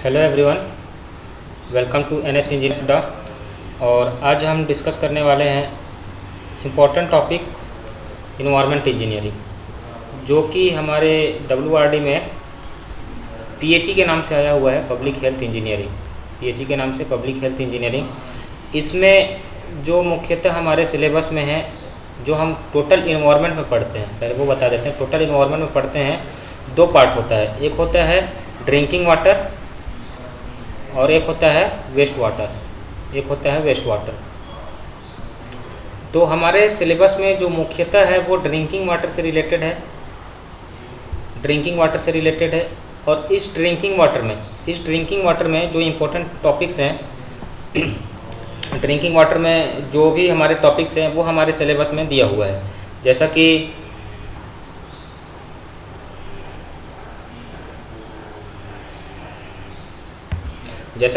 Hello everyone, welcome to NS engineers डा। और आज हम डिस्कस करने वाले हैं इम्पोर्टेंट टॉपिक इन्वायरमेंट इंजीनियरिंग, जो कि हमारे डब्ल्यूआरडी में पीएचई के नाम से आया हुआ है, पब्लिक हेल्थ इंजीनियरिंग। पीएचई के नाम से पब्लिक हेल्थ इंजीनियरिंग। इसमें जो मुख्यतः हमारे सिलेबस में है, जो हम टोटल इन्वायरमेंट में पढ़ते हैं, पहले वो बता देते हैं। टोटल इन्वायरमेंट में पढ़ते हैं, दो पार्ट होता है। एक होता है ड्रिंकिंग वाटर और एक होता है वेस्ट वाटर। तो हमारे सिलेबस में जो मुख्यतः है वो ड्रिंकिंग वाटर से रिलेटेड है। और इस ड्रिंकिंग वाटर में जो इम्पोर्टेंट टॉपिक्स हैं ड्रिंकिंग वाटर में जो भी हमारे टॉपिक्स हैं वो हमारे सिलेबस में दिया हुआ है। जैसा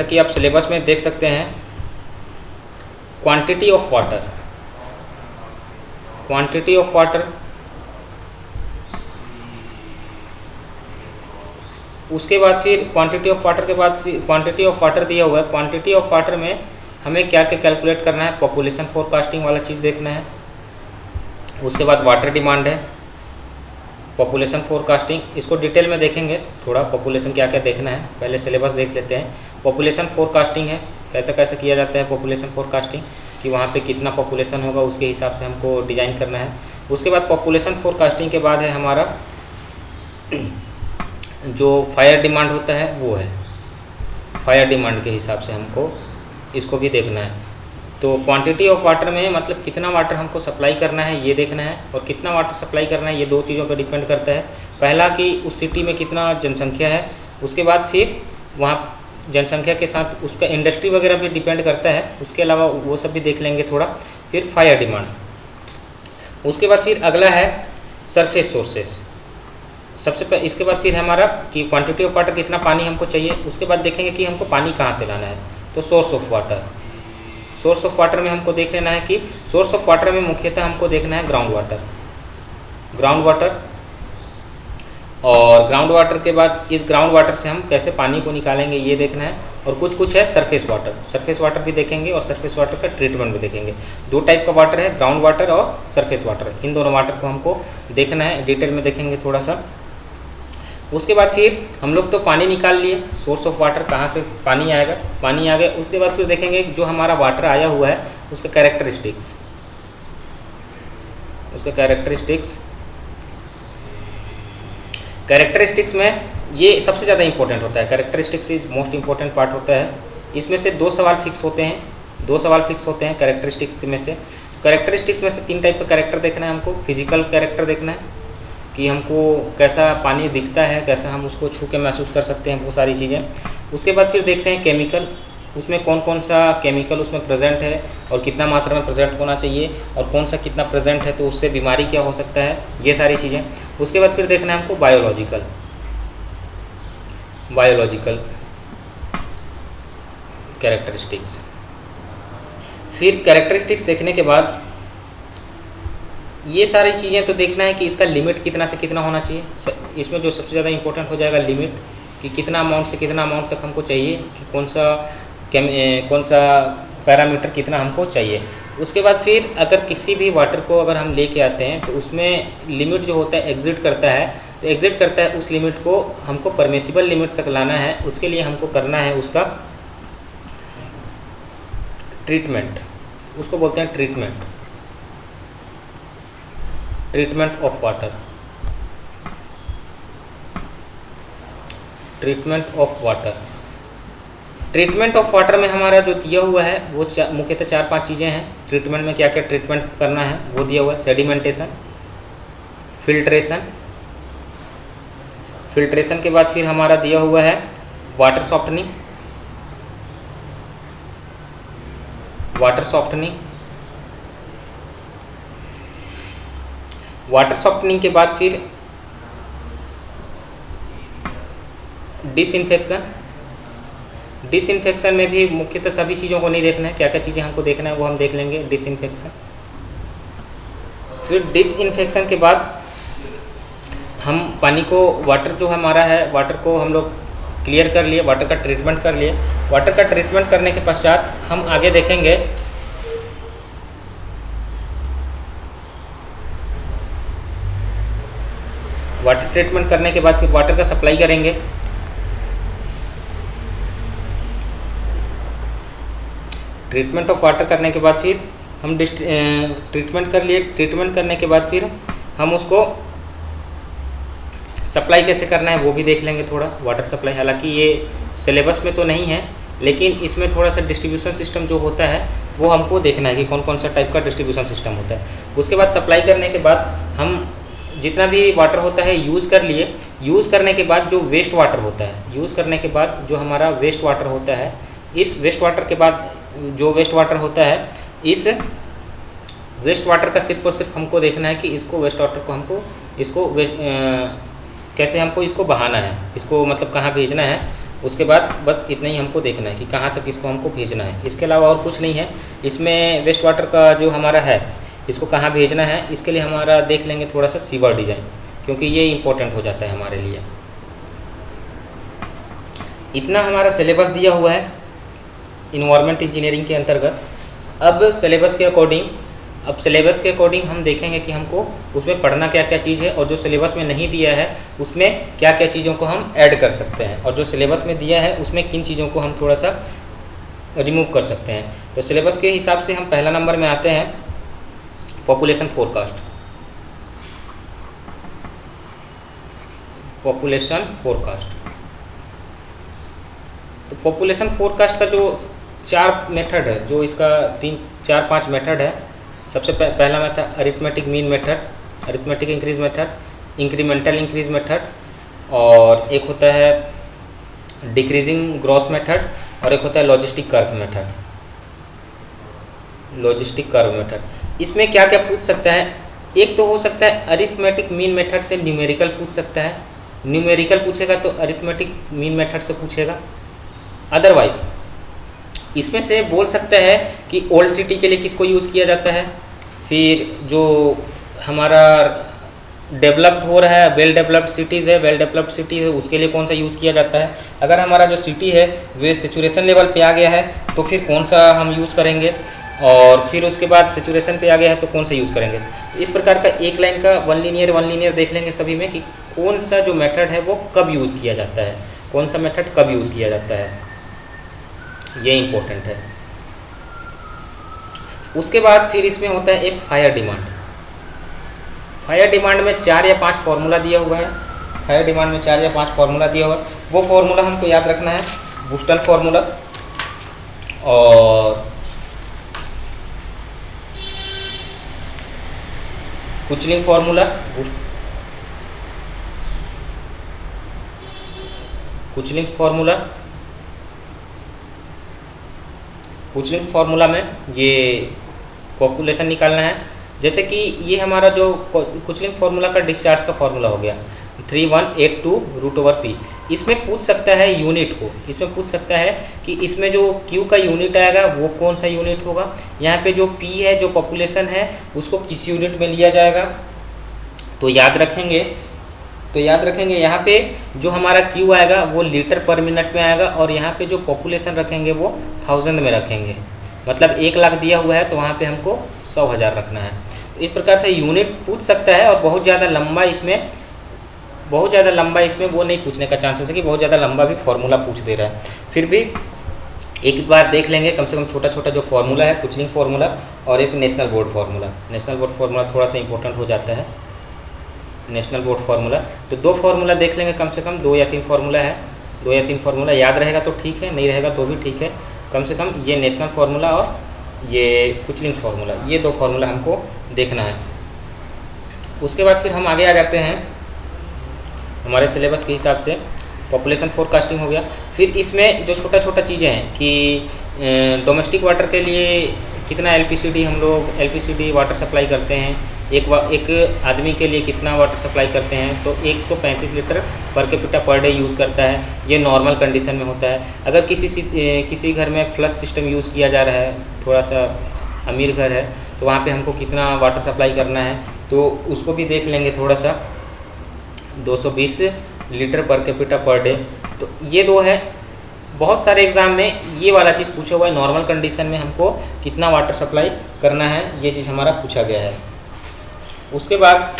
कि आप सिलेबस में देख सकते हैं, क्वांटिटी ऑफ वाटर, उसके बाद फिर क्वांटिटी ऑफ वाटर के बाद फिर क्वांटिटी ऑफ वाटर दिया हुआ है। क्वांटिटी ऑफ वाटर में हमें क्या क्या कैलकुलेट करना है, पॉपुलेशन फोरकास्टिंग वाला चीज़ देखना है। उसके बाद वाटर डिमांड है, पॉपुलेशन फोरकास्टिंग, इसको डिटेल में देखेंगे थोड़ा। पॉपुलेशन क्या क्या देखना है, पहले सिलेबस देख लेते हैं। पॉपुलेशन फोरकास्टिंग है, कैसे कैसे किया जाता है पॉपुलेशन फोरकास्टिंग, कि वहाँ पे कितना पॉपुलेशन होगा उसके हिसाब से हमको डिज़ाइन करना है। उसके बाद पॉपुलेशन फोरकास्टिंग के बाद है हमारा जो फायर डिमांड होता है, वो है फायर डिमांड के हिसाब से हमको इसको भी देखना है। तो क्वांटिटी ऑफ वाटर में मतलब कितना वाटर हमको सप्लाई करना है ये देखना है, और कितना वाटर सप्लाई करना है ये दो चीज़ों पर डिपेंड करता है। पहला कि उस सिटी में कितना जनसंख्या है, उसके बाद फिर वहाँ जनसंख्या के साथ उसका इंडस्ट्री वगैरह भी डिपेंड करता है। उसके अलावा वो सब भी देख लेंगे थोड़ा। फिर फायर डिमांड, उसके बाद फिर अगला है सरफेस सोर्सेस। इसके बाद फिर हमारा कि क्वांटिटी ऑफ वाटर कितना पानी हमको चाहिए। उसके बाद देखेंगे कि हमको पानी कहाँ से लाना है, तो सोर्स ऑफ वाटर में हमको देख लेना है कि सोर्स ऑफ वाटर में मुख्यतः हमको देखना है ग्राउंड वाटर। और ग्राउंड वाटर के बाद इस ग्राउंड वाटर से हम कैसे पानी को निकालेंगे ये देखना है। और कुछ है सरफेस वाटर भी देखेंगे, और सरफेस वाटर का ट्रीटमेंट भी देखेंगे। दो टाइप का वाटर है, ग्राउंड वाटर और सरफेस वाटर। इन दोनों वाटर को हमको देखना है, डिटेल में देखेंगे थोड़ा सा। उसके बाद फिर हम लोग तो पानी निकाल लिए, सोर्स ऑफ वाटर कहाँ से पानी आ गया। उसके बाद फिर देखेंगे जो हमारा वाटर आया हुआ है उसके कैरेक्टरिस्टिक्स में ये सबसे ज़्यादा इंपॉर्टेंट होता है। Characteristics is most important part होता है। इसमें से दो सवाल फिक्स होते हैं कैरेक्टरिस्टिक्स में से। तीन टाइप का कैरेक्टर देखना है हमको। फिजिकल कैरेक्टर देखना है कि हमको कैसा पानी दिखता है, कैसा हम उसको छू के महसूस कर सकते हैं, वो सारी चीज़ें। उसके बाद फिर देखते हैं केमिकल, उसमें कौन कौन सा केमिकल उसमें प्रेजेंट है और कितना मात्रा में प्रेजेंट होना चाहिए, और कौन सा कितना प्रेजेंट है तो उससे बीमारी क्या हो सकता है, ये सारी चीज़ें। उसके बाद फिर देखना है हमको बायोलॉजिकल कैरेक्टरिस्टिक्स। फिर कैरेक्टरिस्टिक्स देखने के बाद ये सारी चीज़ें तो देखना है कि इसका लिमिट कितना से कितना होना चाहिए। इसमें जो सबसे ज़्यादा इंपॉर्टेंट हो जाएगा लिमिट, कि कितना अमाउंट से कितना अमाउंट तक हमको चाहिए, कि कौन सा पैरामीटर कितना हमको चाहिए। उसके बाद फिर अगर किसी भी वाटर को अगर हम लेके आते हैं तो उसमें लिमिट जो होता है एग्जिट करता है, उस लिमिट को हमको परमिसिबल लिमिट तक लाना है। उसके लिए हमको करना है उसका ट्रीटमेंट, उसको बोलते हैं ट्रीटमेंट ऑफ वाटर में हमारा जो दिया हुआ है वो मुख्यतः 4-5 चीज़ें हैं। ट्रीटमेंट में क्या क्या ट्रीटमेंट करना है वो दिया हुआ है। सेडिमेंटेशन, फिल्ट्रेशन के बाद फिर हमारा दिया हुआ है वाटर सॉफ्टनिंग। वाटर सॉफ्टनिंग के बाद फिर डिसइंफेक्शन में भी मुख्यतः सभी चीज़ों को नहीं देखना है, क्या क्या चीज़ें हमको देखना है वो हम देख लेंगे। फिर डिसइंफेक्शन के बाद हम पानी को वाटर जो हमारा है वाटर को हम लोग क्लियर कर लिए, वाटर का ट्रीटमेंट कर लिए। वाटर का ट्रीटमेंट करने के पश्चात हम आगे देखेंगे वाटर ट्रीटमेंट करने के बाद फिर वाटर का सप्लाई करेंगे। ट्रीटमेंट ऑफ वाटर करने के बाद फिर हम ट्रीटमेंट कर लिए। ट्रीटमेंट करने के बाद फिर हम उसको सप्लाई कैसे करना है वो भी देख लेंगे थोड़ा, वाटर सप्लाई। हालांकि ये सिलेबस में तो नहीं है, लेकिन इसमें थोड़ा सा डिस्ट्रीब्यूशन सिस्टम जो होता है वो हमको देखना है कि कौन कौन सा टाइप का डिस्ट्रीब्यूशन सिस्टम होता है। उसके बाद सप्लाई करने के बाद हम जितना भी वाटर होता है यूज़ कर लिए। यूज़ करने के बाद जो वेस्ट वाटर होता है, यूज़ करने के बाद जो हमारा वेस्ट वाटर होता है, इस वेस्ट वाटर के बाद जो वेस्ट वाटर होता है, इस वेस्ट वाटर का सिर्फ और सिर्फ हमको देखना है कि इसको वेस्ट वाटर को हमको इसको कैसे हमको इसको बहाना है, इसको मतलब कहाँ भेजना है। उसके बाद बस इतना ही हमको देखना है कि कहाँ तक इसको हमको भेजना है, इसके अलावा और कुछ नहीं है। इसमें वेस्ट वाटर का जो हमारा है इसको कहाँ भेजना है, इसके लिए हमारा देख लेंगे थोड़ा सा सीवर डिज़ाइन, क्योंकि ये इम्पोर्टेंट हो जाता है हमारे लिए। इतना हमारा सिलेबस दिया हुआ है इन्वायरमेंट इंजीनियरिंग के अंतर्गत। अब सिलेबस के अकॉर्डिंग हम देखेंगे कि हमको उसमें पढ़ना क्या क्या चीज़ है, और जो सिलेबस में नहीं दिया है उसमें क्या क्या चीज़ों को हम ऐड कर सकते हैं, और जो सिलेबस में दिया है उसमें किन चीज़ों को हम थोड़ा सा रिमूव कर सकते हैं। तो सिलेबस के हिसाब से हम पहला नंबर में आते हैं पॉपुलेशन फोरकास्ट। पॉपुलेशन फोरकास्ट, तो पॉपुलेशन फोरकास्ट का जो 4 मेथड है, जो इसका 3-4-5 मेथड है। सबसे पहला method arithmetic mean method, arithmetic increase method, incremental increase method, और एक होता है डिक्रीजिंग ग्रोथ मेथड, और एक होता है logistic curve method. Logistic curve method इसमें क्या क्या पूछ सकता है? एक तो हो सकता है अरिथमेटिक मीन मेथड से न्यूमेरिकल पूछ सकता है, न्यूमेरिकल पूछेगा तो अरिथमेटिक मीन मेथड से पूछेगा। अदरवाइज इसमें से बोल सकता है कि ओल्ड सिटी के लिए किसको यूज़ किया जाता है, फिर जो हमारा डेवलप्ड हो रहा है, वेल डेवलप्ड सिटीज़ है, वेल डेवलप्ड सिटी है, उसके लिए कौन सा यूज़ किया जाता है। अगर हमारा जो सिटी है वे सेचुरेशन लेवल पे आ गया है तो फिर कौन सा हम यूज़ करेंगे, और फिर उसके बाद सेचुरेशन पे आ गया है तो कौन सा यूज़ करेंगे। इस प्रकार का एक लाइन का वन लीनियर देख लेंगे सभी में कि कौन सा जो मेथड है वो कब यूज़ किया जाता है, कौन सा मेथड कब यूज़ किया जाता है, ये इम्पोर्टेंट है। उसके बाद फिर इसमें होता है एक फायर डिमांड। फायर डिमांड में 4 या 5 फार्मूला दिया हुआ है। फायर डिमांड में 4 या 5 फार्मूला दिया हुआ है। वो फार्मूला हमको याद रखना है, बूस्टन फार्मूला और कुचलिंग फार्मूला, कुचलिंग फार्मूला में ये पॉपुलेशन निकालना है। जैसे कि ये हमारा जो कुचलिंग फार्मूला का डिस्चार्ज का फार्मूला हो गया 3182√/p। इसमें पूछ सकता है यूनिट को, इसमें पूछ सकता है कि इसमें जो Q का यूनिट आएगा वो कौन सा यूनिट होगा। यहाँ पे जो P है, जो पॉपुलेशन है, उसको किस यूनिट में लिया जाएगा। तो याद रखेंगे यहाँ पे जो हमारा Q आएगा वो लीटर पर मिनट में आएगा, और यहाँ पे जो पॉपुलेशन रखेंगे वो 1000 में रखेंगे। मतलब 1 लाख दिया हुआ है तो वहाँ पे हमको 100,000 रखना है। तो इस प्रकार से यूनिट पूछ सकता है, और बहुत ज़्यादा लंबा इसमें वो नहीं पूछने का चांसेस है कि बहुत ज़्यादा लंबा भी फार्मूला पूछ दे रहा है। फिर भी एक बार देख लेंगे कम से कम छोटा छोटा जो फार्मूला है, कुचलिंग फार्मूला और एक national board formula. National board formula थोड़ा सा इंपॉर्टेंट हो जाता है, नेशनल बोर्ड फार्मूला। तो 2 फार्मूला देख लेंगे, कम से कम 2 या 3 फार्मूला है। 2 या 3 फार्मूला याद रहेगा तो ठीक है, नहीं रहेगा तो भी ठीक है। कम से कम ये नेशनल फार्मूला और ये कुचलिंग फार्मूला, ये 2 फार्मूला हमको देखना है। उसके बाद फिर हम आगे आ जाते हैं हमारे सिलेबस के हिसाब से। पॉपुलेशन फोरकास्टिंग हो गया। फिर इसमें जो छोटा छोटा चीज़ें हैं कि डोमेस्टिक वाटर के लिए कितना एलपीसीडी हम लोग एलपीसीडी वाटर सप्लाई करते हैं, एक आदमी के लिए कितना वाटर सप्लाई करते हैं, तो 135 litre per capita per day use करता है। ये नॉर्मल कंडीशन में होता है। अगर किसी घर में फ्लश सिस्टम यूज़ किया जा रहा है, थोड़ा सा अमीर घर है, तो वहाँ पे हमको कितना वाटर सप्लाई करना है, तो उसको भी देख लेंगे थोड़ा सा। 220 litre per capita per day. तो ये दो है। बहुत सारे एग्ज़ाम में ये वाला चीज़ पूछा हुआ है, नॉर्मल कंडीशन में हमको कितना वाटर सप्लाई करना है, ये चीज़ हमारा पूछा गया है। उसके बाद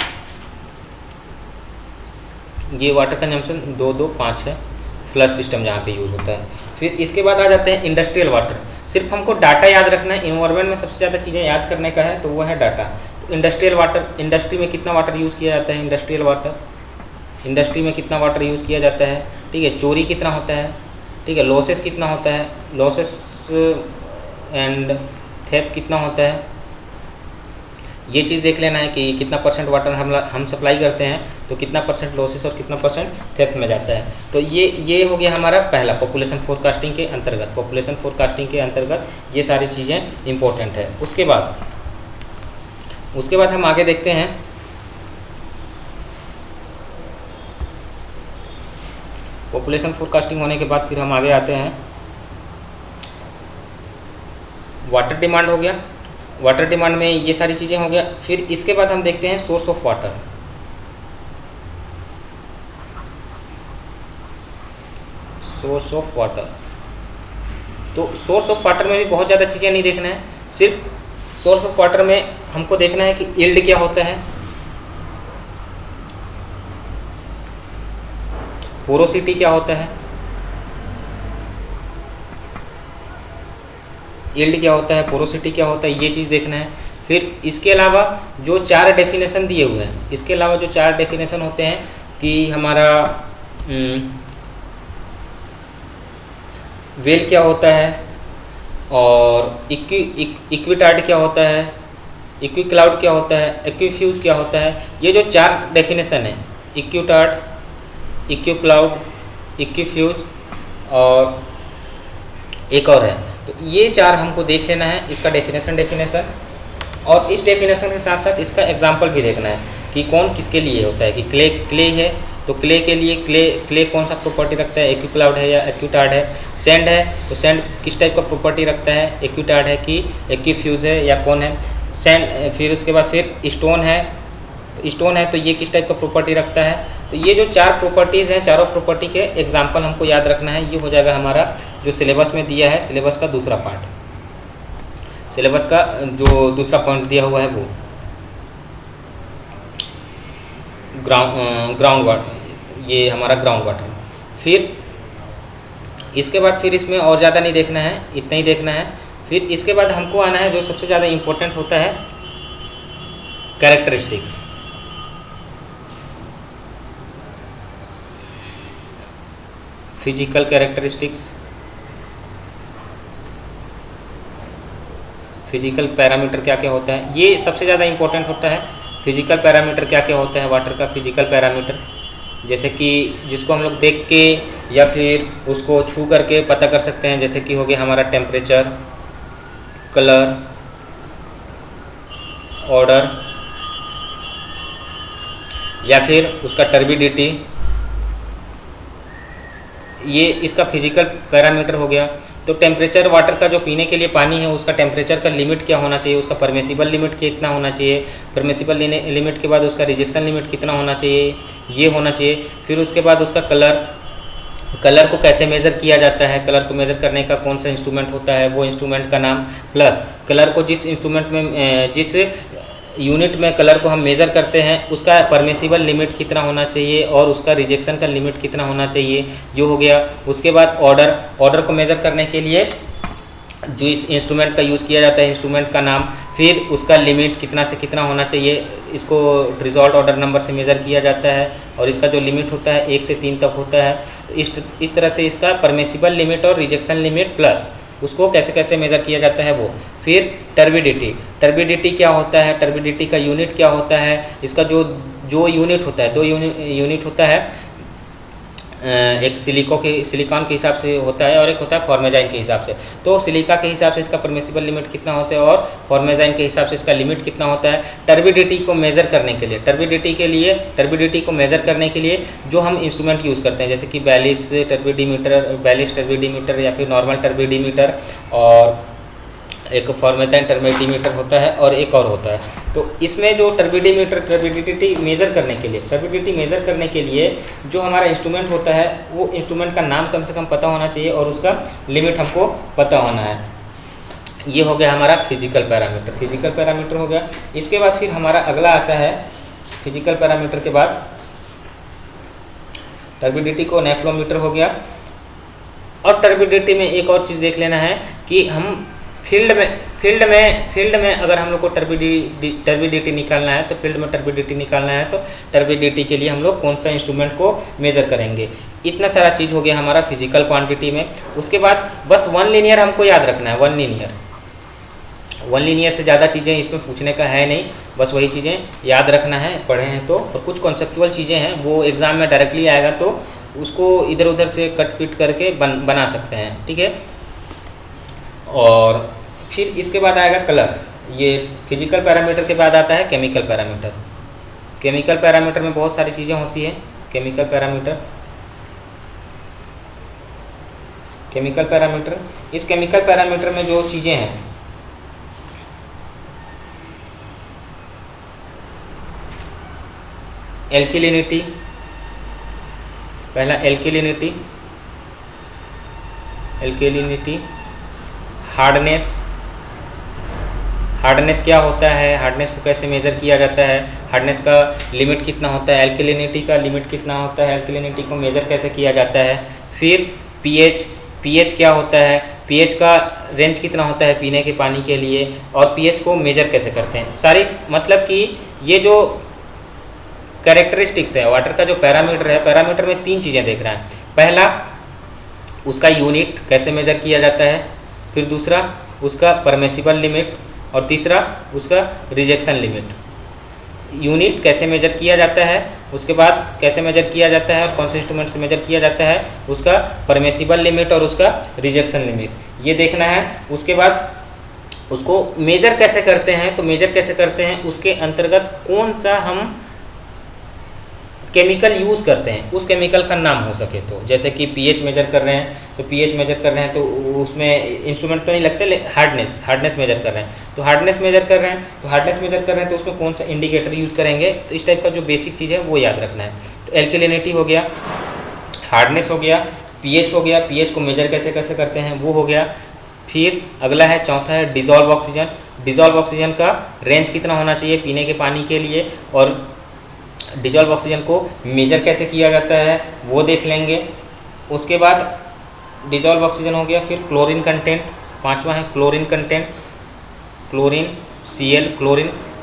ये वाटर कंजम्पशन 225 है, फ्लश सिस्टम जहाँ पे यूज़ होता है। फिर इसके बाद आ जाते हैं इंडस्ट्रियल वाटर। सिर्फ हमको डाटा याद रखना है, इन्वायरमेंट में सबसे ज़्यादा चीज़ें याद करने का है तो वो है डाटा। तो इंडस्ट्रियल वाटर, इंडस्ट्री में कितना वाटर यूज़ किया जाता है, इंडस्ट्रियल वाटर, इंडस्ट्री में कितना वाटर यूज़ किया जाता है, ठीक है। चोरी कितना होता है, ठीक है। लॉसेस कितना होता है, लॉसेस एंड थेफ्ट कितना होता है, ये चीज़ देख लेना है कि कितना परसेंट वाटर हम सप्लाई करते हैं तो कितना परसेंट लॉसेस और कितना परसेंट थेफ्ट में जाता है। तो ये हो गया हमारा पहला पॉपुलेशन फोरकास्टिंग के अंतर्गत। पॉपुलेशन फोरकास्टिंग के अंतर्गत ये सारी चीज़ें इंपॉर्टेंट है। उसके बाद हम आगे देखते हैं पॉपुलेशन फोरकास्टिंग होने के बाद फिर हम आगे आते हैं, वाटर डिमांड हो गया। वाटर डिमांड में ये सारी चीज़ें हो गया। फिर इसके बाद हम देखते हैं source of water. Source of water, तो सोर्स ऑफ वाटर में भी बहुत ज़्यादा चीज़ें नहीं देखना है। सिर्फ सोर्स ऑफ वाटर में हमको देखना है कि यील्ड क्या होता है, पोरोसिटी क्या होता है, यील्ड क्या होता है, पोरोसिटी क्या होता है, ये चीज़ देखना है। फिर इसके अलावा जो 4 डेफिनेशन दिए हुए हैं, इसके अलावा जो 4 डेफिनेशन होते हैं कि हमारा वेल क्या होता है और इक्विटार्ड क्या होता है, इक्वी क्लाउड क्या होता है, इक्विफ्यूज क्या होता है, ये जो 4 डेफिनेशन है, इक्विटार्ड, इक्वी क्लाउड, इक्विफ्यूज और एक और है, तो ये 4 हमको देख लेना है, इसका डेफिनेशन और इस डेफिनेशन के साथ साथ इसका एग्जांपल भी देखना है कि कौन किसके लिए होता है। कि क्ले है तो क्ले के लिए क्ले कौन सा प्रॉपर्टी रखता है, इक्विक्लाउड है या इक्विटार्ड है। सैंड है तो सैंड किस टाइप का प्रॉपर्टी रखता है, इक्विटार्ड है कि इक्विफ्यूज है या कौन है सैंड। फिर उसके बाद फिर स्टोन है तो ये किस टाइप का प्रॉपर्टी रखता है। तो ये जो 4 प्रॉपर्टीज़ हैं, चारों प्रॉपर्टी के एग्जाम्पल हमको याद रखना है। ये हो जाएगा हमारा जो सिलेबस में दिया है, सिलेबस का दूसरा पार्ट, सिलेबस का जो दूसरा पॉइंट दिया हुआ है वो ग्राउंड वाटर, ये हमारा ग्राउंड वाटर। फिर इसके बाद फिर इसमें और ज़्यादा नहीं देखना है, इतना ही देखना है। फिर इसके बाद हमको आना है जो सबसे ज़्यादा इम्पोर्टेंट होता है, characteristics. Physical characteristics, physical parameter क्या क्या होता है, ये सबसे ज़्यादा इम्पोर्टेंट होता है। फिजिकल पैरामीटर क्या क्या होता है, वाटर का फिजिकल पैरामीटर, जैसे कि जिसको हम लोग देख के या फिर उसको छू करके पता कर सकते हैं। जैसे कि हो गया हमारा टेम्परेचर, कलर, ऑर्डर या फिर उसका टर्बिडिटी, ये इसका फिजिकल पैरामीटर हो गया। तो टेम्परेचर, वाटर का जो पीने के लिए पानी है उसका टेम्परेचर का लिमिट क्या होना चाहिए, उसका परमिसिबल लिमिट कितना होना चाहिए, परमिसिबल लिमिट के बाद उसका रिजेक्शन लिमिट कितना होना चाहिए, ये होना चाहिए। फिर उसके बाद उसका कलर को कैसे मेज़र किया जाता है, कलर को मेज़र करने का कौन सा इंस्ट्रूमेंट होता है, वो इंस्ट्रूमेंट का नाम, प्लस कलर को जिस इंस्ट्रूमेंट में जिस यूनिट में कलर को हम मेज़र करते हैं उसका परमिसिबल लिमिट कितना होना चाहिए और उसका रिजेक्शन का लिमिट कितना होना चाहिए, ये हो गया। उसके बाद ऑर्डर को मेज़र करने के लिए जो इस इंस्ट्रूमेंट का यूज़ किया जाता है, इंस्ट्रूमेंट का नाम, फिर उसका लिमिट कितना से कितना होना चाहिए, इसको रिजॉल्ट ऑर्डर नंबर से मेज़र किया जाता है और इसका जो लिमिट होता है 1 से 3 तक होता है। तो इस तरह से इसका परमिसिबल लिमिट और रिजेक्शन लिमिट प्लस उसको कैसे कैसे मेज़र किया जाता है वो। फिर टर्बिडिटी क्या होता है, टर्बिडिटी का यूनिट क्या होता है, इसका जो यूनिट होता है, 2 यूनिट होता है, एक सिलिकॉन के हिसाब से होता है और एक होता है फॉर्मेजाइन के हिसाब से। तो सिलिका के हिसाब से इसका परमिसिबल लिमिट कितना होता है और फॉर्मेजाइन के हिसाब से इसका लिमिट कितना होता है। टर्बिडिटी को मेज़र करने के लिए, टर्बिडिटी को मेज़र करने के लिए जो हम इंस्ट्रूमेंट यूज़ करते हैं, जैसे कि बैलिस टर्बिडीमीटर या फिर नॉर्मल टर्बिडीमीटर और एक फॉर्मेशन टर्बिडिमीटर होता है और एक और होता है। तो इसमें जो टर्बिडिटी मेज़र करने के लिए जो हमारा इंस्ट्रूमेंट होता है वो इंस्ट्रूमेंट का नाम कम से कम पता होना चाहिए और उसका लिमिट हमको पता होना है। ये हो गया हमारा फिजिकल पैरामीटर हो गया। इसके बाद फिर हमारा अगला आता है फिजिकल पैरामीटर के बाद टर्बिडिटी को नेफ्लोमीटर हो गया। और टर्बिडिटी में एक और चीज़ देख लेना है कि हम फील्ड में अगर हम लोग को टर्बिडिटी निकालना है तो टर्बिडिटी के लिए हम लोग कौन सा इंस्ट्रूमेंट को मेज़र करेंगे। इतना सारा चीज़ हो गया हमारा फिजिकल क्वांटिटी में। उसके बाद बस वन लीनियर हमको याद रखना है। वन लीनियर से ज़्यादा चीज़ें इसमें पूछने का है नहीं, बस वही चीज़ें याद रखना है, पढ़े हैं तो। और कुछ कॉन्सेप्चुअल चीज़ें हैं वो एग्ज़ाम में डायरेक्टली आएगा तो उसको इधर उधर से कट पिट करके बना सकते हैं, ठीक है। और फिर इसके बाद आएगा कलर। ये फिजिकल पैरामीटर के बाद आता है केमिकल पैरामीटर में बहुत सारी चीज़ें होती हैं। केमिकल पैरामीटर इस केमिकल पैरामीटर में जो चीज़ें हैं, एल्किलिनिटी, पहला एल्किलिनिटी, हार्डनेस क्या होता है, हार्डनेस को कैसे मेज़र किया जाता है, हार्डनेस का लिमिट कितना होता है, एल्किलिनिटी का लिमिट कितना होता है, एल्किलिनिटी को मेज़र कैसे किया जाता है। फिर पीएच क्या होता है, पीएच का रेंज कितना होता है पीने के पानी के लिए, और पीएच को मेज़र कैसे करते हैं। सारी मतलब कि ये जो कैरेक्टरिस्टिक्स है वाटर का, जो पैरामीटर में तीन चीज़ें देख रहा है। पहला उसका यूनिट कैसे मेज़र किया जाता है, फिर दूसरा उसका परमिसिबल लिमिट, और तीसरा उसका रिजेक्शन लिमिट। यूनिट कैसे मेज़र किया जाता है, उसके बाद कैसे मेज़र किया जाता है और कौन से इंस्ट्रूमेंट से मेज़र किया जाता है, उसका परमिसिबल लिमिट और उसका रिजेक्शन लिमिट, ये देखना है। उसके बाद उसको मेज़र कैसे करते हैं, तो मेज़र कैसे करते हैं उसके अंतर्गत कौन सा हम केमिकल यूज़ करते हैं, उस केमिकल का नाम हो सके तो। जैसे कि पीएच मेजर कर रहे हैं तो उसमें इंस्ट्रूमेंट तो नहीं लगते, हार्डनेस मेजर कर रहे हैं तो हार्डनेस मेजर कर रहे हैं तो उसमें कौन सा इंडिकेटर यूज़ करेंगे। तो इस टाइप का जो बेसिक चीज़ है वो याद रखना है। तो एल्किलिनिटी हो गया, हार्डनेस हो गया, पीएच हो गया, पीएच को मेजर कैसे करते हैं वो हो गया। फिर अगला है, चौथा है डिज़ोल्व ऑक्सीजन का रेंज कितना होना चाहिए पीने के पानी के लिए, और डिज़ोल्व ऑक्सीजन को मेजर कैसे किया जाता है वो देख लेंगे। उसके बाद डिज़ोल्व ऑक्सीजन हो गया। फिर क्लोरीन कंटेंट, पांचवा है क्लोरीन कंटेंट,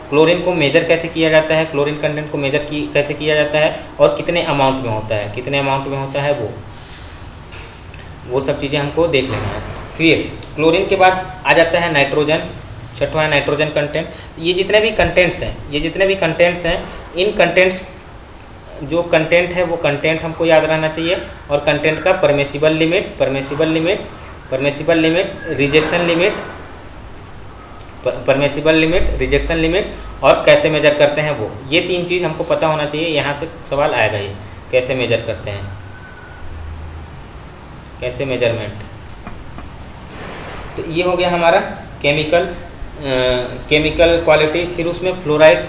क्लोरीन को मेजर कैसे किया जाता है, क्लोरीन कंटेंट को मेजर कैसे किया जाता है और कितने अमाउंट में होता है, वो सब चीज़ें हमको देख लेना है। फिर क्लोरीन के बाद आ जाता है नाइट्रोजन, छठवां है नाइट्रोजन कंटेंट। ये जितने भी कंटेंट्स हैं इन कंटेंट्स जो कंटेंट है वो कंटेंट हमको याद रहना चाहिए, और कंटेंट का परमिसिबल लिमिट, रिजेक्शन लिमिट और कैसे मेजर करते हैं वो, ये तीन चीज़ हमको पता होना चाहिए। यहाँ से सवाल आएगा ये कैसे मेजर करते हैं, कैसे मेजरमेंट। तो ये हो गया हमारा केमिकल क्वालिटी। फिर उसमें फ्लोराइड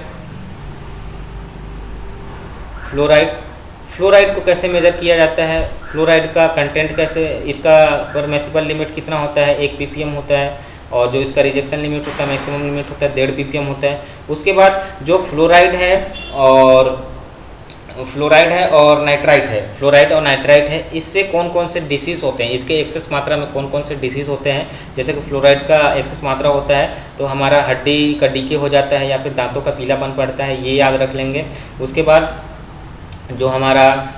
को कैसे मेज़र किया जाता है, फ्लोराइड का कंटेंट कैसे, इसका परमिसिबल लिमिट कितना होता है, 1 ppm होता है, और जो इसका रिजेक्शन लिमिट होता है, मैक्सिमम लिमिट होता है 1.5 ppm होता है। उसके बाद जो फ्लोराइड और नाइट्राइट है, इससे कौन कौन से डिसीज़ होते हैं, इसके एक्सेस मात्रा में कौन कौन से डिसीज़ होते हैं। जैसे कि फ्लोराइड का एक्सेस मात्रा होता है तो हमारा हड्डी का डीके हो जाता है या फिर दांतों का पीलापन पड़ता है, ये याद रख लेंगे। उसके बाद जो हमारा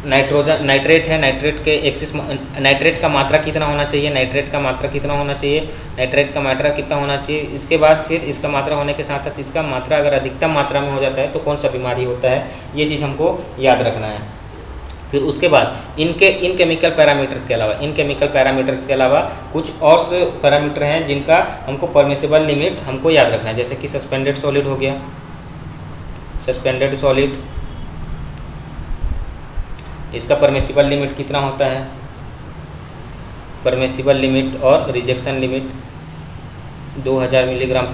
नाइट्रेट है, नाइट्रेट का मात्रा कितना होना चाहिए, नाइट्रेट का मात्रा कितना होना चाहिए। इसके बाद फिर इसका मात्रा होने के साथ साथ इसका मात्रा अगर अधिकतम मात्रा में हो जाता है तो कौन सा बीमारी होता है, ये चीज़ हमको याद रखना है। फिर उसके बाद इन केमिकल पैरामीटर्स के अलावा कुछ और पैरामीटर हैं जिनका हमको परमिसिबल लिमिट हमको याद रखना है। जैसे कि सस्पेंडेड सॉलिड हो गया, इसका परमिसिबल लिमिट कितना होता है, परमिसिबल लिमिट और रिजेक्शन लिमिट, 2000 मिलीग्राम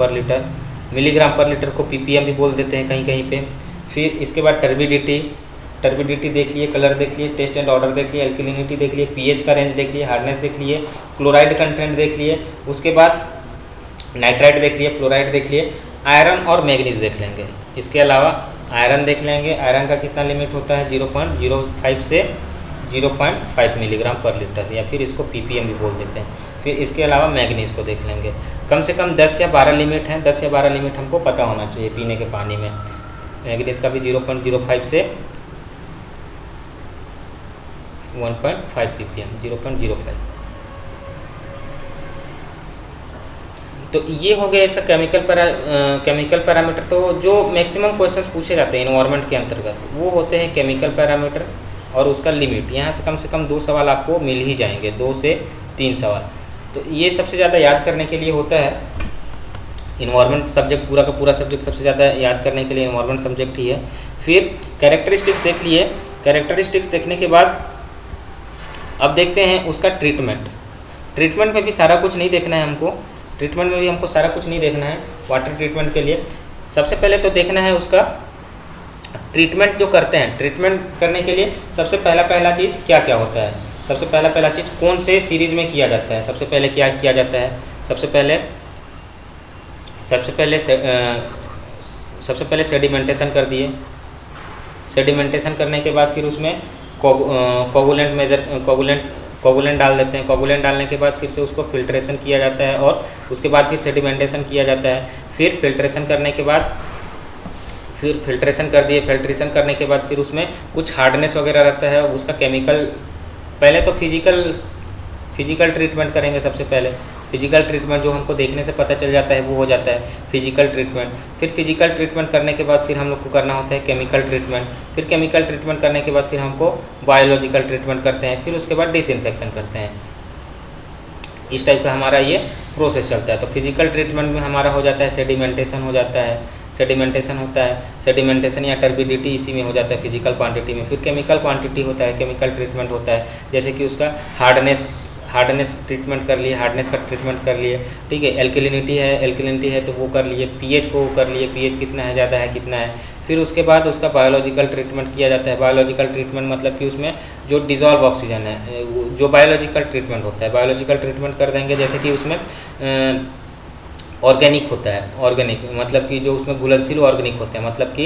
पर लीटर को ppm भी बोल देते हैं कहीं कहीं पे। फिर इसके बाद टर्बिडिटी देख लिए, कलर देख लिए, टेस्ट एंड ऑर्डर देख लिए, एल्किलिनिटी देख लिए, pH का रेंज देख लिए, हार्डनेस देख लिए, क्लोराइड कंटेंट देख लिए, उसके बाद नाइट्राइट देख लिए, फ्लोराइड देख लिए, आयरन और मैग्नीज देख लेंगे। इसके अलावा आयरन देख लेंगे, आयरन का कितना लिमिट होता है 0.05 से 0.5 मिलीग्राम पर लीटर, या फिर इसको ppm भी बोल देते हैं। फिर इसके अलावा मैग्नीज को देख लेंगे। कम से कम 10 या 12 लिमिट हैं, 10 या 12 लिमिट हमको पता होना चाहिए पीने के पानी में। मैग्नीज का भी 0.05 से 1.5 ppm, 0.05। तो ये हो गया इसका केमिकल पैरामीटर। तो जो मैक्सिमम क्वेश्चंस पूछे जाते हैं इन्वायरमेंट के अंतर्गत वो होते हैं केमिकल पैरामीटर और उसका लिमिट। यहाँ से कम 2 सवाल आपको मिल ही जाएंगे, 2 से 3 सवाल। तो ये सबसे ज़्यादा याद करने के लिए होता है इन्वायरमेंट सब्जेक्ट, पूरा का पूरा सब्जेक्ट सबसे ज़्यादा याद करने के लिए इन्वायरमेंट सब्जेक्ट ही है। फिर कैरेक्टरिस्टिक्स देख लिए। कैरेक्टरिस्टिक्स देखने के बाद अब देखते हैं उसका ट्रीटमेंट में भी सारा कुछ नहीं देखना है हमको। ट्रीटमेंट में भी हमको सारा कुछ नहीं देखना है वाटर ट्रीटमेंट के लिए। सबसे पहले तो देखना है उसका ट्रीटमेंट जो करते हैं। ट्रीटमेंट करने के लिए सबसे पहला चीज़ क्या क्या होता है। सबसे पहला चीज़ कौन से सीरीज में किया जाता है। सबसे पहले क्या किया जाता है, सबसे पहले सेडिमेंटेशन कर दिए। सेडिमेंटेशन करने के बाद फिर उसमें कोगुलेंट डाल देते हैं। कोगुलेंट डालने के बाद फिर से उसको फिल्ट्रेशन किया जाता है और उसके बाद फिर सेडिमेंटेशन किया जाता है। फिर फिल्ट्रेशन करने के बाद फिल्ट्रेशन कर दिए। फिल्ट्रेशन करने के बाद फिर उसमें कुछ हार्डनेस वगैरह रहता है, उसका केमिकल। पहले तो फिजिकल ट्रीटमेंट करेंगे। सबसे पहले फिजिकल ट्रीटमेंट जो हमको देखने से पता चल जाता है वो हो जाता है फिजिकल ट्रीटमेंट। फिर फिजिकल ट्रीटमेंट करने के बाद फिर हम लोग को करना होता है केमिकल ट्रीटमेंट। फिर केमिकल ट्रीटमेंट करने के बाद फिर हमको बायोलॉजिकल ट्रीटमेंट करते हैं। फिर उसके बाद डिसइंफेक्शन करते हैं। इस टाइप का हमारा ये प्रोसेस चलता है। तो फिजिकल ट्रीटमेंट में हमारा हो जाता है सेडिमेंटेशन हो जाता है, सेडिमेंटेशन होता है। सेडिमेंटेशन या टर्बिडिटी इसी में हो जाता है फिजिकल क्वांटिटी में। फिर केमिकल क्वांटिटी होता है, केमिकल ट्रीटमेंट होता है, जैसे कि उसका हार्डनेस ट्रीटमेंट कर लिए, हार्डनेस का ट्रीटमेंट कर लिए, ठीक है। एल्किलिनिटी है तो वो कर लिए। पीएच को कर लिए, पीएच कितना है, ज़्यादा है कितना है। फिर उसके बाद उसका बायोलॉजिकल ट्रीटमेंट किया जाता है। बायोलॉजिकल ट्रीटमेंट मतलब कि उसमें जो डिज़ोल्व ऑक्सीजन है, जो बायोलॉजिकल ट्रीटमेंट होता है, बायोलॉजिकल ट्रीटमेंट कर देंगे। जैसे कि उसमें ऑर्गेनिक होता है, ऑर्गेनिक मतलब कि जो उसमें घुलनशील ऑर्गेनिक होते हैं, मतलब कि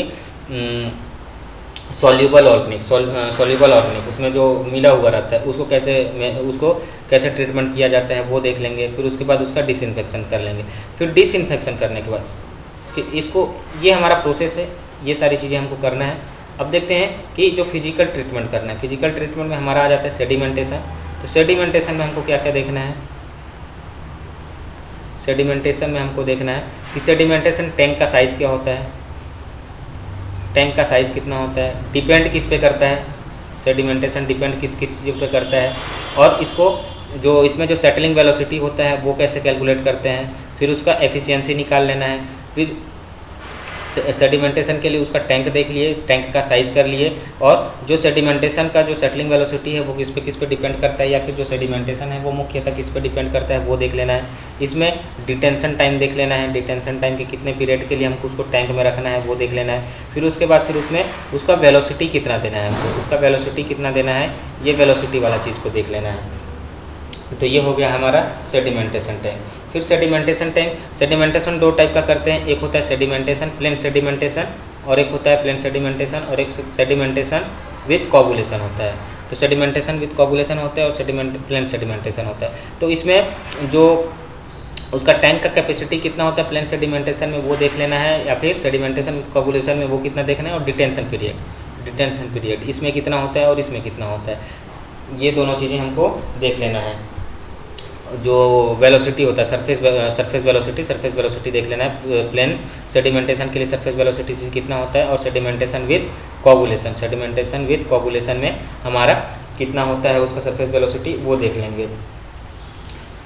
सॉल्यूबल ऑर्गेनिक उसमें जो मिला हुआ रहता है उसको कैसे ट्रीटमेंट किया जाता है वो देख लेंगे। फिर उसके बाद उसका डिसइंफेक्शन कर लेंगे। फिर डिसइंफेक्शन करने के बाद फिर ये हमारा प्रोसेस है, ये सारी चीज़ें हमको करना है। अब देखते हैं कि जो फिजिकल ट्रीटमेंट करना है, फिजिकल ट्रीटमेंट में हमारा आ जाता है सेडिमेंटेशन। तो सेडिमेंटेशन में हमको क्या क्या देखना है, सेडिमेंटेशन में हमको देखना है कि सेडिमेंटेशन टैंक का साइज़ क्या होता है, टैंक का साइज़ कितना होता है, डिपेंड किस पे करता है। सेडिमेंटेशन डिपेंड किस चीज़ पे करता है, और इसमें जो सेटलिंग वेलोसिटी होता है वो कैसे कैलकुलेट करते हैं। फिर उसका एफिशिएंसी निकाल लेना है। फिर सेडिमेंटेशन के लिए उसका टैंक देख लिए, टैंक का साइज़ कर लिए, और जो सेडिमेंटेशन का जो सेटलिंग वेलोसिटी है वो किस पे डिपेंड करता है, या फिर जो सेडिमेंटेशन है वो मुख्यतः किस पे डिपेंड करता है वो देख लेना है। इसमें डिटेंशन टाइम देख लेना है, डिटेंशन टाइम के कितने पीरियड के लिए हमको उसको टैंक में रखना है वो देख लेना है। फिर उसके बाद फिर उसमें उसका वेलोसिटी कितना देना है हमको, उसका वेलोसिटी कितना देना है, ये वेलोसिटी वाला चीज़ को देख लेना है। तो ये हो गया हमारा सेडिमेंटेशन टैंक। फिर सेडिमेंटेशन 2 टाइप का करते हैं। एक होता है सेडिमेंटेशन प्लेन सेडिमेंटेशन, और एक होता है प्लेन सेडिमेंटेशन, और एक सेडिमेंटेशन विथ कोगुलेशन होता है। तो सेडिमेंटेशन विथ कोगुलेशन होता है और प्लेन सेडिमेंटेशन होता है। तो इसमें जो उसका टैंक का कैपेसिटी कितना होता है प्लेन सेडिमेंटेशन में वो देख लेना है, या फिर सेडिमेंटेशन विथ कोगुलेशन में वो कितना देखना है, और डिटेंशन पीरियड इसमें कितना होता है और इसमें कितना होता है, ये दोनों चीज़ें हमको देख लेना है। जो वेलोसिटी होता है सरफेस वेलोसिटी देख लेना है। प्लेन सेडिमेंटेशन के लिए सरफेस वेलोसिटी कितना होता है, और सेडिमेंटेशन विथ कोगुलेशन में हमारा कितना होता है उसका सरफेस वेलोसिटी वो देख लेंगे।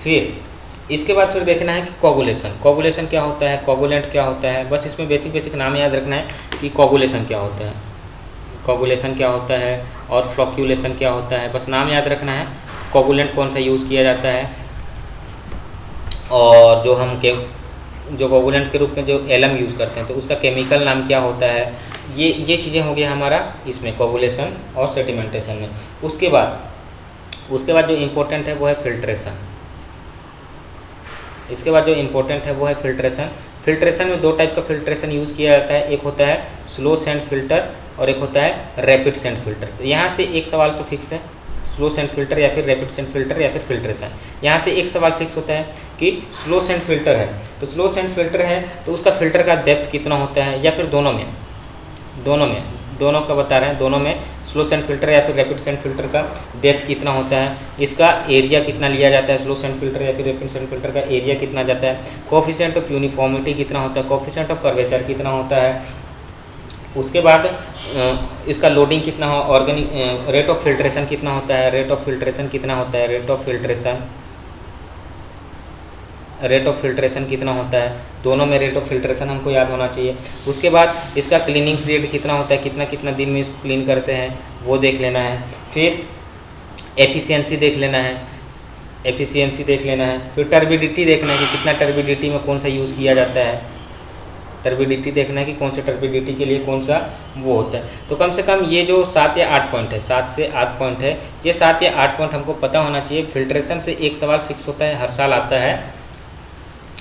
फिर इसके बाद फिर देखना है कि कोगुलेशन क्या होता है, कोगुलेंट क्या होता है। बस इसमें बेसिक नाम याद रखना है कि कोगुलेशन क्या होता है और फ्लोक्यूलेशन क्या होता है, बस नाम याद रखना है। कोगुलेंट कौन सा यूज़ किया जाता है, और जो हम जो कोगुलेंट के रूप में जो एलम यूज़ करते हैं तो उसका केमिकल नाम क्या होता है, ये चीज़ें हो गया हमारा इसमें कोगुलेशन और सेडिमेंटेशन में। उसके बाद जो इम्पोर्टेंट है वो है फिल्ट्रेशन। इसके बाद जो इम्पोर्टेंट है वो है फिल्ट्रेशन। फिल्ट्रेशन में दो टाइप का फिल्ट्रेशन यूज़ किया जाता है, एक होता है स्लो सेंड फिल्टर और एक होता है रैपिड सेंड फिल्टर। तो यहाँ से एक सवाल तो फिक्स है, स्लो सेंड फिल्टर या फिर रैपिड सेंड फिल्टर या फिर फिल्ट्रेशन। यहाँ से एक सवाल फिक्स होता है कि स्लो सेंड फिल्टर है तो स्लो सेंड फिल्टर है तो उसका फिल्टर का डेप्थ कितना होता है, या फिर दोनों का बता रहे हैं, दोनों में स्लो सेंड फिल्टर या फिर रैपिड सेंड फिल्टर का डेप्थ कितना होता है, इसका एरिया कितना लिया जाता है, स्लो सेंड फिल्टर या फिर रैपिड सेंड फिल्टर का एरिया कितना जाता है, कोफिशिएंट ऑफ यूनिफॉर्मिटी कितना होता है, कोफिशिएंट ऑफ कर्वेचर कितना होता है, उसके बाद इसका लोडिंग कितना हो, ऑर्गेनिक रेट ऑफ फिल्ट्रेशन कितना होता है, रेट ऑफ फिल्ट्रेशन कितना होता है, रेट ऑफ फिल्ट्रेशन कितना होता है, दोनों में रेट ऑफ फिल्ट्रेशन हमको याद होना चाहिए। उसके बाद इसका क्लीनिंग पीरियड कितना होता है, कितना दिन में इसको क्लीन करते हैं वो देख लेना है। फिर एफिशिएंसी देख लेना है, फिर टर्बिडिटी देखना है कि कितना टर्बिडिटी में कौन सा यूज़ किया जाता है, टर्बिडिटी देखना है कि कौन सा टर्बिडिटी के लिए कौन सा वो होता है। तो कम से कम ये जो 7 या 8 पॉइंट है, 7 से 8 पॉइंट है, ये 7 या 8 पॉइंट हमको पता होना चाहिए। फिल्ट्रेशन से एक सवाल फिक्स होता है, हर साल आता है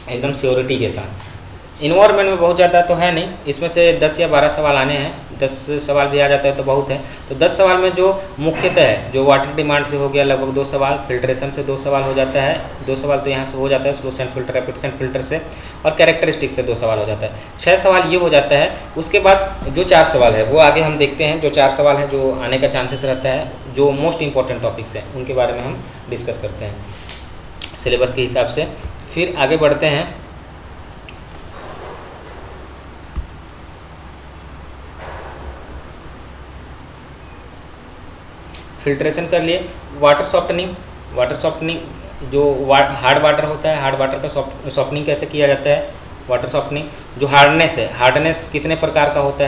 एकदम श्योरिटी के साथ। इन्वायरमेंट में बहुत ज़्यादा तो है नहीं, इसमें से 10 या 12 सवाल आने हैं, 10 सवाल भी आ जाता है तो बहुत है। तो 10 सवाल में जो मुख्यतः है, जो वाटर डिमांड से हो गया लगभग 2 सवाल, फिल्ट्रेशन से 2 सवाल हो जाता है, 2 सवाल तो यहाँ से हो जाता है slow sand filter rapid sand filter से, और कैरेक्टरिस्टिक से 2 सवाल हो जाता है, 6 सवाल ये हो जाता है। उसके बाद जो 4 सवाल है वो आगे हम देखते हैं, जो 4 सवाल है जो आने का चांसेस रहता है, जो मोस्ट इंपॉर्टेंट टॉपिक्स हैं उनके बारे में हम डिस्कस करते हैं सिलेबस के हिसाब से। फिर आगे बढ़ते हैं, फिल्ट्रेशन कर लिए। वाटर सॉफ्टनिंग जो हार्ड वाटर होता है, हार्ड वाटर का सॉफ्टनिंग कैसे किया जाता है, वाटर सॉफ्टनिंग। जो हार्डनेस है, हार्डनेस कितने प्रकार का होता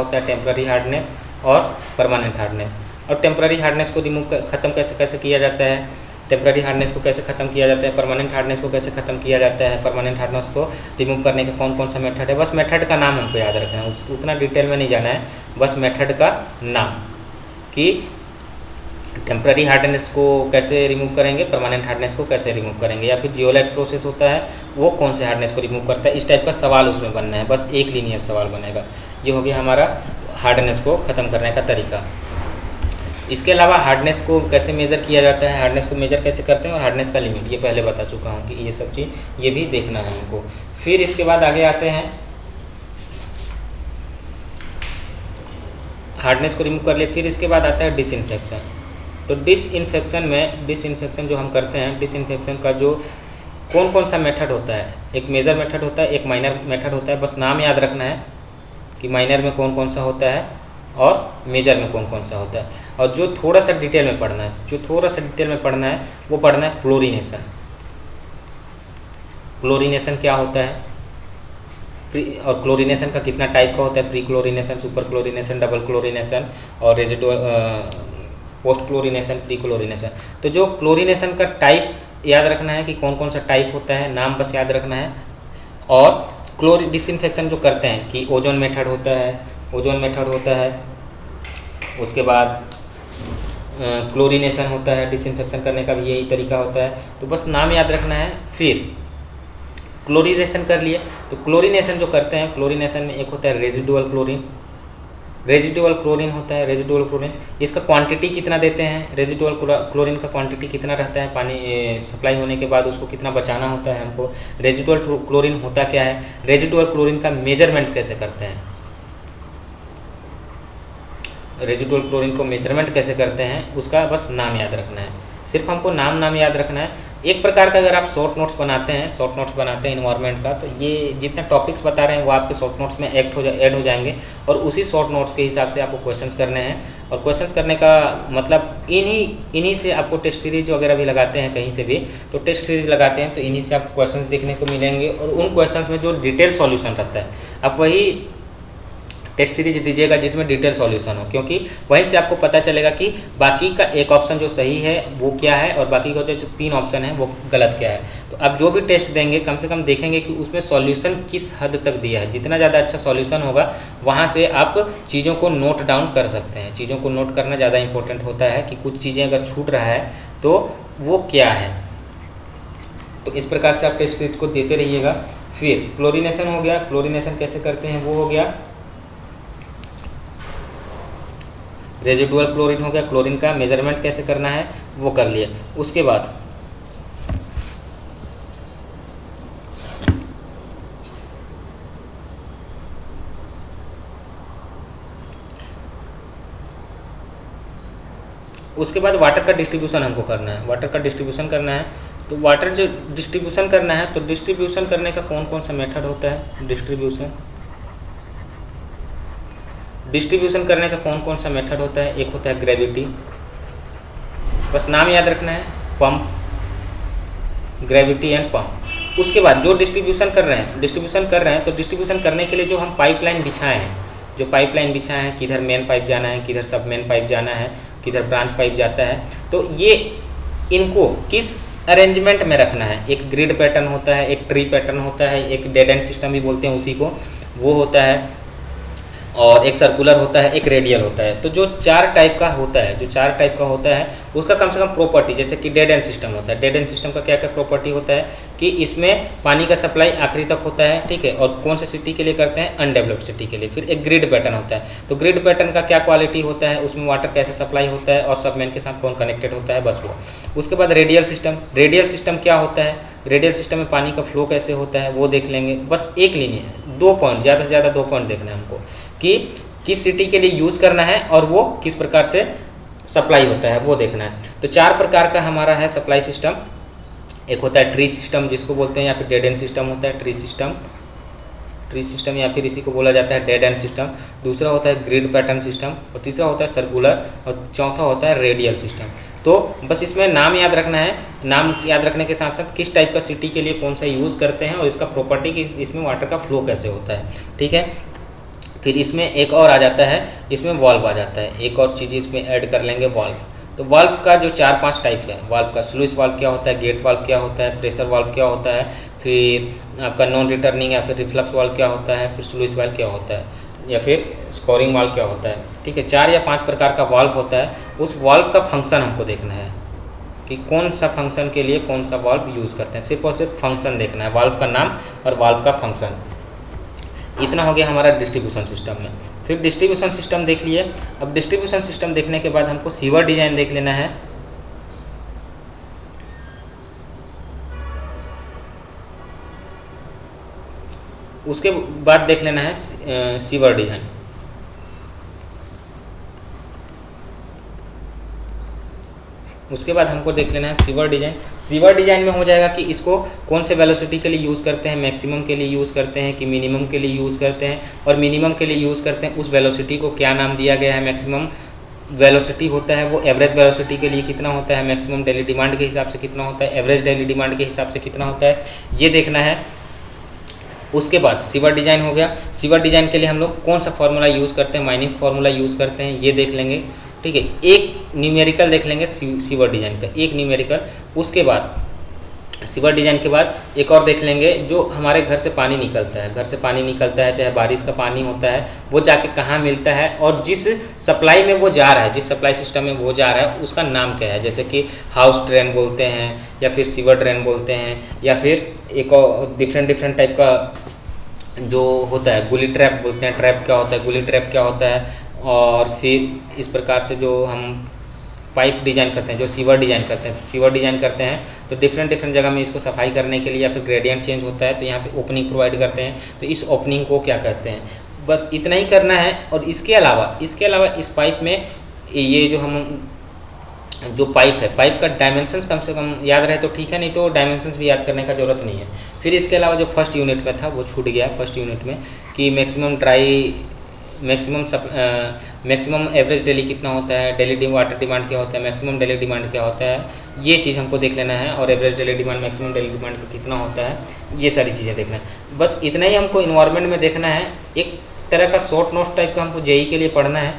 है, टेम्पररी हार्डनेस और परमानेंट हार्डनेस। और टेम्पररी हार्डनेस को ख़त्म कैसे किया जाता है, टेम्पररी हार्डनेस को कैसे ख़त्म किया जाता है, परमानेंट हार्डनेस को कैसे ख़त्म किया जाता है, परमानेंट हार्डनेस को रिमूव करने का कौन सा मेथड है। बस मेथड का नाम हमको याद रखना है, उतना डिटेल में नहीं जाना है, बस मेथड का नाम कि टेम्पररी हार्डनेस को कैसे रिमूव करेंगे, परमानेंट हार्डनेस को कैसे रिमूव करेंगे, या फिर जियोलाइट प्रोसेस होता है वो कौन से हार्डनेस को रिमूव करता है। इस टाइप का सवाल उसमें बनना है, बस एक लीनियर सवाल बनेगा। ये हो गया हमारा हार्डनेस को ख़त्म करने का तरीका। इसके अलावा हार्डनेस को कैसे मेज़र किया जाता है, हार्डनेस को मेज़र कैसे करते हैं, और हार्डनेस का लिमिट ये पहले बता चुका हूँ कि ये सब चीज़ ये भी देखना है हमको। फिर इसके बाद आगे आते हैं, हार्डनेस को रिमूव कर लिए। फिर इसके बाद आता है डिसइंफेक्शन। तो डिसइंफेक्शन जो हम करते हैं, डिसइंफेक्शन का जो कौन सा मेथड होता है, एक मेजर मेथड होता है, एक माइनर मेथड होता है। बस नाम याद रखना है कि माइनर में कौन सा होता है और मेजर में कौन सा होता है। और जो थोड़ा सा डिटेल में पढ़ना है, वो पढ़ना है क्लोरीनेशन। क्लोरीनेशन क्या होता है, और क्लोरीनेशन का कितना टाइप का होता है, pre chlorination, super chlorination, double chlorination और residual post chlorination, pre chlorination. तो जो क्लोरीनेशन का टाइप याद रखना है कि कौन सा टाइप होता है, नाम बस याद रखना है। और डिसइंफेक्शन जो करते हैं कि ओजोन मेथड होता है, उसके बाद क्लोरीनेशन होता है, डिसइंफेक्शन करने का भी यही तरीका होता है। तो बस नाम याद रखना है। फिर क्लोरीनेशन कर लिए, तो क्लोरीनेशन जो करते हैं, क्लोरीनेशन में एक होता है रेजिडुअल क्लोरीन होता है, रेजिडुअल क्लोरीन। इसका क्वांटिटी कितना देते हैं, रेजिडुअल क्लोरीन का क्वांटिटी कितना रहता है, पानी सप्लाई होने के बाद उसको कितना बचाना होता है हमको। रेजिडुअल क्लोरीन होता क्या है, रेजिडुअल क्लोरीन का मेजरमेंट कैसे करते हैं, रेजिडुअल क्लोरीन को मेजरमेंट कैसे करते हैं, उसका बस नाम याद रखना है। सिर्फ हमको नाम याद रखना है। एक प्रकार का अगर आप शॉर्ट नोट्स बनाते हैं इन्वायरमेंट का, तो ये जितने टॉपिक्स बता रहे हैं वो आपके शॉर्ट नोट्स में ऐड हो जाएंगे, और उसी शॉर्ट नोट्स के हिसाब से आपको क्वेश्चंस करने हैं। और क्वेश्चंस करने का मतलब इन्हीं से आपको टेस्ट सीरीज वगैरह भी लगाते हैं, कहीं से भी तो टेस्ट सीरीज लगाते हैं, तो इन्हीं से आपको क्वेश्चंस देखने को मिलेंगे। और उन क्वेश्चंस में जो डिटेल सॉल्यूशन रहता है, आप वही टेस्ट सीरीज दीजिएगा जिसमें डिटेल सॉल्यूशन हो, क्योंकि वहीं से आपको पता चलेगा कि बाकी का एक ऑप्शन जो सही है वो क्या है और बाकी का जो 3 ऑप्शन है वो गलत क्या है। तो आप जो भी टेस्ट देंगे कम से कम देखेंगे कि उसमें सॉल्यूशन किस हद तक दिया है। जितना ज़्यादा अच्छा सॉल्यूशन होगा वहाँ से आप चीज़ों को नोट डाउन कर सकते हैं। चीज़ों को नोट करना ज़्यादा इंपॉर्टेंट होता है कि कुछ चीज़ें अगर छूट रहा है तो वो क्या है। तो इस प्रकार से आप टेस्ट सीरीज को देते रहिएगा। फिर क्लोरीनेशन हो गया, क्लोरीनेशन कैसे करते हैं वो हो गया। रेजिडुअल क्लोरीन हो गया, क्लोरीन का मेजरमेंट कैसे करना है वो कर लिया। उसके बाद वाटर का डिस्ट्रीब्यूशन हमको करना है। वाटर का डिस्ट्रीब्यूशन करना है तो वाटर जो डिस्ट्रीब्यूशन करना है तो डिस्ट्रीब्यूशन करने का कौन कौन सा मेथड होता है। डिस्ट्रीब्यूशन करने का कौन कौन सा मेथड होता है। एक होता है ग्रेविटी, बस नाम याद रखना है, पंप, ग्रेविटी एंड पंप। उसके बाद जो डिस्ट्रीब्यूशन कर रहे हैं तो डिस्ट्रीब्यूशन करने के लिए जो हम पाइपलाइन बिछाए हैं, किधर मेन पाइप जाना है, किधर सब मेन पाइप जाना है, किधर ब्रांच पाइप जाता है, तो ये इनको किस अरेंजमेंट में रखना है। एक ग्रिड पैटर्न होता है, एक ट्री पैटर्न होता है, एक डेड एंड सिस्टम भी बोलते हैं उसी को, वो होता है, और एक सर्कुलर होता है, एक रेडियल होता है। तो जो 4 टाइप का होता है उसका कम से कम प्रॉपर्टी, जैसे कि डेड एंड सिस्टम होता है। डेड एंड सिस्टम का क्या क्या प्रॉपर्टी होता है कि इसमें पानी का सप्लाई आखिरी तक होता है, ठीक है। और कौन से सिटी के लिए करते हैं, अनडेवलप्ड सिटी के लिए। फिर एक ग्रिड पैटर्न होता है, तो ग्रिड पैटर्न का क्या क्वालिटी होता है, उसमें वाटर कैसे सप्लाई होता है और सब मेन के साथ कौन कनेक्टेड होता है, बस वो। उसके बाद रेडियल सिस्टम क्या होता है, रेडियल सिस्टम में पानी का फ्लो कैसे होता है वो देख लेंगे। बस एक लिनियर 2 पॉइंट, ज़्यादा से ज़्यादा 2 पॉइंट देखना है हमको कि किस सिटी के लिए यूज़ करना है और वो किस प्रकार से सप्लाई होता है वो देखना है। तो 4 प्रकार का हमारा है सप्लाई सिस्टम। एक होता है ट्री सिस्टम जिसको बोलते हैं, या फिर डेड एंड सिस्टम होता है ट्री सिस्टम, या फिर इसी को बोला जाता है डेड एंड सिस्टम। दूसरा होता है ग्रिड पैटर्न सिस्टम, और तीसरा होता है सर्कुलर, और चौथा होता है रेडियल सिस्टम। तो बस इसमें नाम याद रखना है, नाम याद रखने के साथ साथ किस टाइप का सिटी के लिए कौन सा यूज़ करते हैं और इसका प्रॉपर्टी कि इसमें वाटर का फ्लो कैसे होता है, ठीक है। फिर इसमें एक और आ जाता है, इसमें वाल्व आ जाता है। एक और चीज़ इसमें ऐड कर लेंगे, वाल्व। तो वाल्व का जो 4-5 टाइप है वाल्व का, स्लूइस वाल्व क्या होता है, गेट वाल्व क्या होता है, प्रेशर वाल्व क्या होता है, फिर आपका नॉन रिटर्निंग या फिर रिफ्लक्स वाल्व क्या होता है, फिर स्लूइस वाल्व क्या होता है, या फिर स्कोरिंग वाल्व क्या होता है, ठीक है। 4 या 5 प्रकार का वाल्व होता है। उस वाल्व का फंक्शन हमको देखना है कि कौन सा फंक्शन के लिए कौन सा वाल्व यूज़ करते हैं। सिर्फ और सिर्फ फंक्शन देखना है, वाल्व का नाम और वाल्व का फंक्शन। इतना हो गया हमारा डिस्ट्रीब्यूशन सिस्टम में। फिर डिस्ट्रीब्यूशन सिस्टम देख लिए। अब डिस्ट्रीब्यूशन सिस्टम देखने के बाद हमको सीवर डिजाइन देख लेना है। उसके बाद देख लेना है सीवर डिजाइन। उसके बाद हमको देख लेना है सीवर डिजाइन। सीवर डिजाइन में हो जाएगा कि इसको कौन से वेलोसिटी के लिए यूज़ करते हैं, मैक्सिमम के लिए यूज़ करते हैं कि मिनिमम के लिए यूज़ करते हैं, और मिनिमम के लिए यूज़ करते हैं उस वेलोसिटी को क्या नाम दिया गया है। मैक्सिमम वेलोसिटी होता है वो एवरेज वेलोसिटी के लिए कितना होता है, मैक्सिमम डेली डिमांड के हिसाब से कितना होता है, एवरेज डेली डिमांड के हिसाब से कितना होता है, ये देखना है। उसके बाद सीवर डिजाइन हो गया। सीवर डिजाइन के लिए हम लोग कौन सा फार्मूला यूज़ करते हैं, माइनिंग फार्मूला यूज़ करते हैं, ये देख लेंगे, ठीक है। एक न्यूमेरिकल देख लेंगे सीवर डिजाइन का, एक न्यूमेरिकल। उसके बाद सीवर डिजाइन के बाद एक और देख लेंगे, जो हमारे घर से पानी निकलता है, चाहे बारिश का पानी होता है, वो जाके कहाँ मिलता है और जिस सप्लाई में वो जा रहा है, जिस सप्लाई सिस्टम में वो जा रहा है उसका नाम क्या है। जैसे कि हाउस ड्रेन बोलते हैं, या फिर सीवर ड्रेन बोलते हैं, या फिर एक और डिफरेंट टाइप का जो होता है गुली ट्रैप बोलते हैं। ट्रैप क्या होता है, गुली ट्रैप क्या होता है। और फिर इस प्रकार से जो हम पाइप डिजाइन करते हैं, जो सीवर डिजाइन करते हैं, तो डिफरेंट जगह में इसको सफाई करने के लिए या फिर ग्रेडियंट चेंज होता है तो यहाँ पे ओपनिंग प्रोवाइड करते हैं, तो इस ओपनिंग को क्या कहते हैं। बस इतना ही करना है। और इसके अलावा इस पाइप में ये जो पाइप है, पाइप का डायमेंशंस कम से कम याद रहे तो ठीक है, नहीं तो डायमेंशंस भी याद करने का ज़रूरत नहीं है। फिर इसके अलावा जो फर्स्ट यूनिट में था वो छूट गया, फर्स्ट यूनिट में कि मैक्सिमम एवरेज डेली कितना होता है, डेली वाटर डिमांड क्या होता है, मैक्सिमम डेली डिमांड क्या होता है, ये चीज़ हमको देख लेना है। और average daily demand, maximum daily demand कितना होता है, ये सारी चीज़ें देखना है। बस इतना ही हमको इन्वायरमेंट में देखना है। एक तरह का शॉर्ट नोट्स टाइप का हमको जेई के लिए पढ़ना है।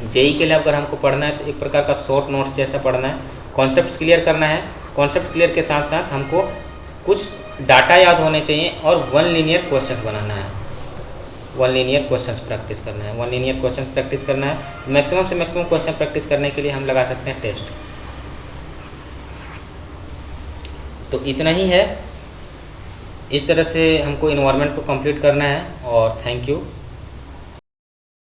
जेई के लिए अगर हमको पढ़ना है तो एक प्रकार का शॉर्ट नोट्स जैसा पढ़ना है, कॉन्सेप्ट्स क्लियर करना है। कॉन्सेप्ट क्लियर के साथ साथ हमको कुछ डाटा याद होने चाहिए और वन लीनियर क्वेश्चंस बनाना है, वन लीनियर क्वेश्चंस प्रैक्टिस करना है, वन लीनियर क्वेश्चन प्रैक्टिस करना है। मैक्सिमम से मैक्सिमम क्वेश्चन प्रैक्टिस करने के लिए हम लगा सकते हैं टेस्ट। तो इतना ही है, इस तरह से हमको इन्वायरमेंट को कंप्लीट करना है। और थैंक यू।